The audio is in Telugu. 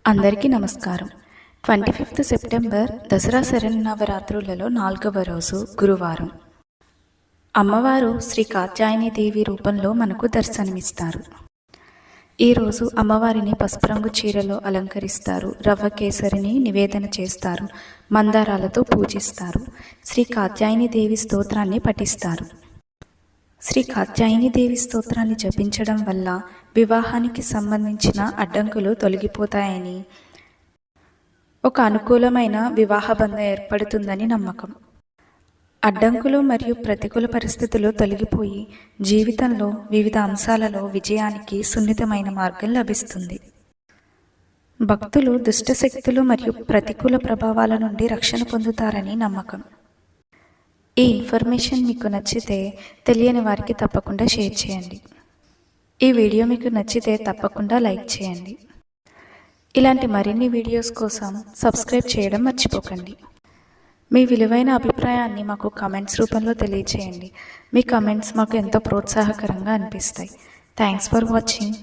అందరికీ నమస్కారం. 25th సెప్టెంబర్ దసరా శరన్నవరాత్రులలో 4వ రోజు గురువారం. అమ్మవారు శ్రీ కాత్యాయని దేవి రూపంలో మనకు దర్శనమిస్తారు. ఈరోజు అమ్మవారిని పసుపు రంగు చీరలో అలంకరిస్తారు. రవ్వ కేసరిని నివేదన చేస్తారు. మందారాలతో పూజిస్తారు. శ్రీ కాత్యాయని దేవి స్తోత్రాన్ని పఠిస్తారు. శ్రీ కాత్యాయని దేవి స్తోత్రాన్ని జపించడం వల్ల వివాహానికి సంబంధించిన అడ్డంకులు తొలగిపోతాయని, ఒక అనుకూలమైన వివాహ బంధం ఏర్పడుతుందని నమ్మకం. అడ్డంకులు మరియు ప్రతికూల పరిస్థితులు తొలగిపోయి జీవితంలో వివిధ అంశాలలో విజయానికి సున్నితమైన మార్గం లభిస్తుంది. భక్తులు దుష్టశక్తులు మరియు ప్రతికూల ప్రభావాల నుండి రక్షణ పొందుతారని నమ్మకం. ఈ ఇన్ఫర్మేషన్ మీకు నచ్చితే తెలియని వారికి తప్పకుండా షేర్ చేయండి. ఈ వీడియో మీకు నచ్చితే తప్పకుండా లైక్ చేయండి. ఇలాంటి మరిన్ని వీడియోస్ కోసం సబ్స్క్రైబ్ చేయడం మర్చిపోకండి. మీ విలువైన అభిప్రాయాన్ని మాకు కామెంట్స్ రూపంలో తెలియచేయండి. మీ కామెంట్స్ మాకు ఎంతో ప్రోత్సాహకరంగా అనిపిస్తాయి. Thanks for watching.